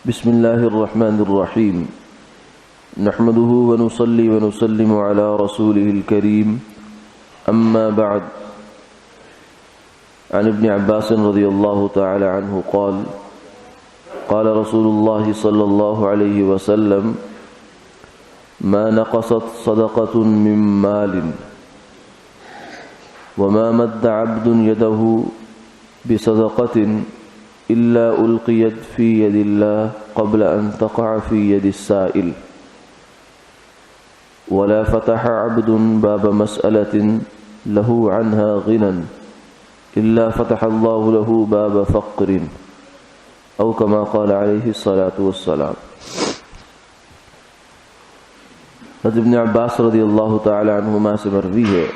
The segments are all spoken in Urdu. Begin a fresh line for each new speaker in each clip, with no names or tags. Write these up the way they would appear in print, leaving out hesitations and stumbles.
بسم الله الرحمن الرحيم نحمده ونصلي ونسلم على رسوله الكريم أما بعد عن ابن عباس رضي الله تعالى عنه قال قال رسول الله صلى الله عليه وسلم ما نقصت صدقة من مال وما مد عبد يده بصدقة إلا ألقيت في يد الله قبل أن تقع في يد السائل ولا فتح عبد باب مسألة له عنها غنى إلا فتح الله له باب فقر أو كما قال عليه الصلاة والسلام۔ حضرت ابن عباس رضی اللہ تعالی عنہما سے مروی ہے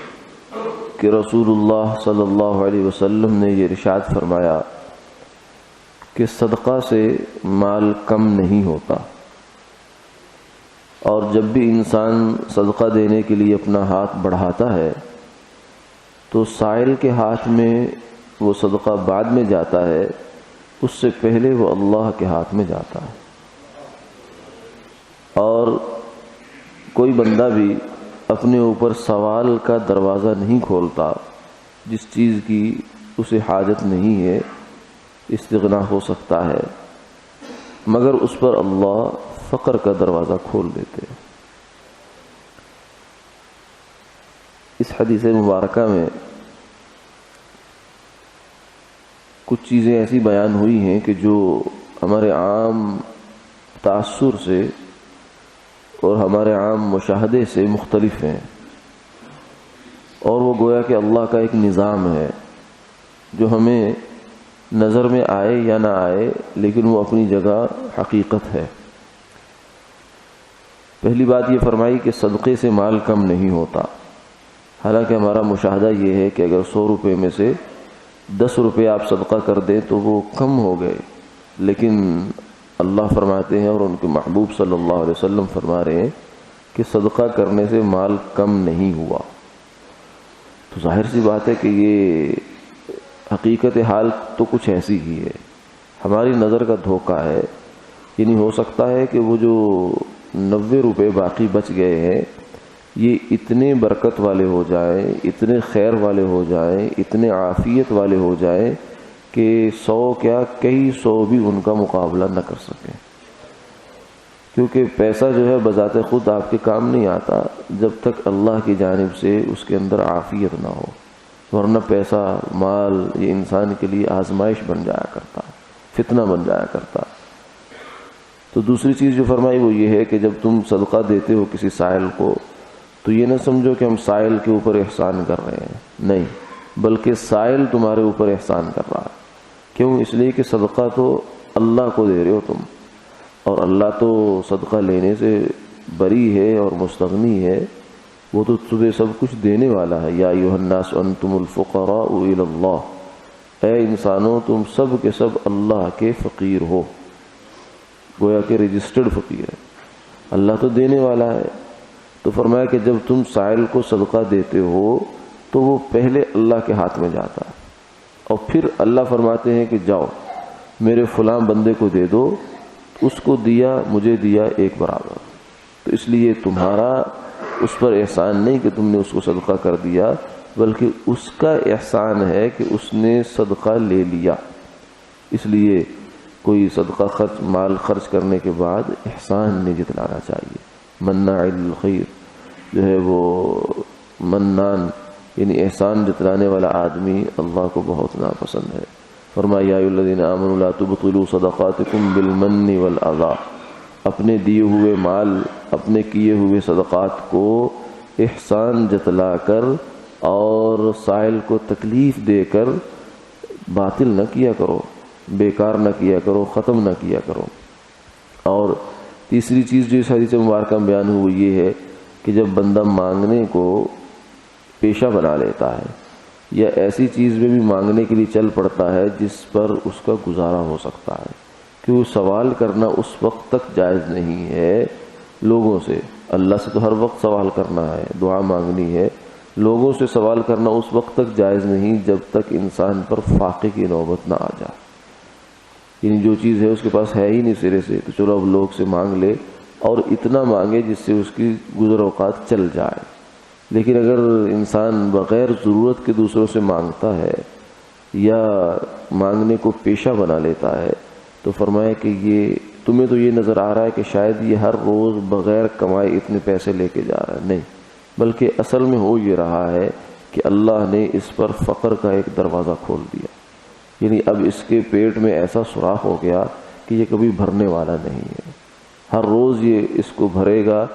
کہ رسول اللہ صلی اللہ علیہ وسلم نے یہ ارشاد فرمایا کہ صدقہ سے مال کم نہیں ہوتا، اور جب بھی انسان صدقہ دینے کے لیے اپنا ہاتھ بڑھاتا ہے تو سائل کے ہاتھ میں وہ صدقہ بعد میں جاتا ہے، اس سے پہلے وہ اللہ کے ہاتھ میں جاتا ہے۔ اور کوئی بندہ بھی اپنے اوپر سوال کا دروازہ نہیں کھولتا جس چیز کی اسے حاجت نہیں ہے، استغنا ہو سکتا ہے، مگر اس پر اللہ فقر کا دروازہ کھول دیتے ہیں۔ اس حدیث مبارکہ میں کچھ چیزیں ایسی بیان ہوئی ہیں کہ جو ہمارے عام تاثر سے اور ہمارے عام مشاہدے سے مختلف ہیں، اور وہ گویا کہ اللہ کا ایک نظام ہے جو ہمیں نظر میں آئے یا نہ آئے لیکن وہ اپنی جگہ حقیقت ہے۔ پہلی بات یہ فرمائی کہ صدقے سے مال کم نہیں ہوتا، حالانکہ ہمارا مشاہدہ یہ ہے کہ اگر 100 روپے میں سے 10 روپے آپ صدقہ کر دیں تو وہ کم ہو گئے، لیکن اللہ فرماتے ہیں اور ان کے محبوب صلی اللہ علیہ وسلم فرما رہے ہیں کہ صدقہ کرنے سے مال کم نہیں ہوا۔ تو ظاہر سی بات ہے کہ یہ حقیقت حال تو کچھ ایسی ہی ہے، ہماری نظر کا دھوکہ ہے۔ یعنی ہو سکتا ہے کہ وہ جو 90 روپے باقی بچ گئے ہیں یہ اتنے برکت والے ہو جائیں، اتنے خیر والے ہو جائیں، اتنے عافیت والے ہو جائیں کہ 100 کیا کئی 100 بھی ان کا مقابلہ نہ کر سکیں، کیونکہ پیسہ جو ہے بذات خود آپ کے کام نہیں آتا جب تک اللہ کی جانب سے اس کے اندر عافیت نہ ہو، ورنہ پیسہ مال یہ انسان کے لیے آزمائش بن جایا کرتا، فتنہ بن جایا کرتا۔ تو دوسری چیز جو فرمائی وہ یہ ہے کہ جب تم صدقہ دیتے ہو کسی سائل کو تو یہ نہ سمجھو کہ ہم سائل کے اوپر احسان کر رہے ہیں، نہیں، بلکہ سائل تمہارے اوپر احسان کر رہا ہے۔ کیوں؟ اس لیے کہ صدقہ تو اللہ کو دے رہے ہو تم، اور اللہ تو صدقہ لینے سے بری ہے اور مستغنی ہے، وہ تو تمہیں سب کچھ دینے والا ہے۔ یا ایھا الناس انتم الفقراء الی اللہ، اے انسانوں تم سب کے سب اللہ کے فقیر ہو، گویا کہ رجسٹرڈ فقیر ہے، اللہ تو دینے والا ہے۔ تو فرمایا کہ جب تم سائل کو صدقہ دیتے ہو تو وہ پہلے اللہ کے ہاتھ میں جاتا ہے، اور پھر اللہ فرماتے ہیں کہ جاؤ میرے فلاں بندے کو دے دو، اس کو دیا مجھے دیا ایک برابر۔ تو اس لیے تمہارا اس پر احسان نہیں کہ تم نے اس کو صدقہ کر دیا، بلکہ اس کا احسان ہے کہ اس نے صدقہ لے لیا۔ اس لیے کوئی صدقہ مال خرچ کرنے کے بعد احسان نہیں جتلانا چاہیے۔ مناع للخیر جو ہے وہ منان یعنی احسان جتلانے والا آدمی اللہ کو بہت ناپسند ہے۔ فرمایا یا ایھا الذین آمنوا لا تبطلوا صدقاتکم بالمن والاذی، اپنے دیے ہوئے مال، اپنے کیے ہوئے صدقات کو احسان جتلا کر اور سائل کو تکلیف دے کر باطل نہ کیا کرو، بیکار نہ کیا کرو، ختم نہ کیا کرو۔ اور تیسری چیز جو اس حدیث مبارکہ میں بیان ہوئی یہ ہے کہ جب بندہ مانگنے کو پیشہ بنا لیتا ہے یا ایسی چیز میں بھی مانگنے کے لیے چل پڑتا ہے جس پر اس کا گزارا ہو سکتا ہے، کہ وہ سوال کرنا اس وقت تک جائز نہیں ہے لوگوں سے، اللہ سے تو ہر وقت سوال کرنا ہے، دعا مانگنی ہے، لوگوں سے سوال کرنا اس وقت تک جائز نہیں جب تک انسان پر فاقے کی نوبت نہ آ جائے۔ یعنی جو چیز ہے اس کے پاس ہے ہی نہیں سرے سے، تو چلو اب لوگ سے مانگ لے، اور اتنا مانگے جس سے اس کی گزر اوقات چل جائے۔ لیکن اگر انسان بغیر ضرورت کے دوسروں سے مانگتا ہے یا مانگنے کو پیشہ بنا لیتا ہے، تو فرمایا کہ یہ تمہیں تو یہ نظر آ رہا ہے کہ شاید یہ ہر روز بغیر کمائے اتنے پیسے لے کے جا رہا ہے، نہیں، بلکہ اصل میں ہو یہ رہا ہے کہ اللہ نے اس پر فقر کا ایک دروازہ کھول دیا، یعنی اب اس کے پیٹ میں ایسا سوراخ ہو گیا کہ یہ کبھی بھرنے والا نہیں ہے، ہر روز یہ اس کو بھرے گا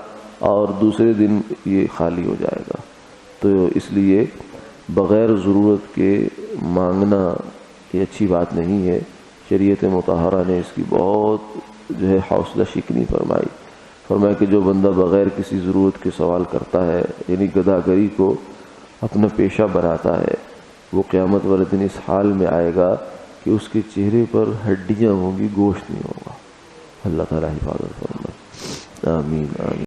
اور دوسرے دن یہ خالی ہو جائے گا۔ تو اس لیے بغیر ضرورت کے مانگنا یہ اچھی بات نہیں ہے۔ شریعت مطہرہ نے اس کی بہت حوصلہ شکنی فرمایا کہ جو بندہ بغیر کسی ضرورت کے سوال کرتا ہے، یعنی گداگری کو اپنا پیشہ بناتا ہے، وہ قیامت والے دن اس حال میں آئے گا کہ اس کے چہرے پر ہڈیاں ہوں گی، گوشت نہیں ہوگا۔ اللہ تعالیٰ حفاظت فرمائے، آمین آمین۔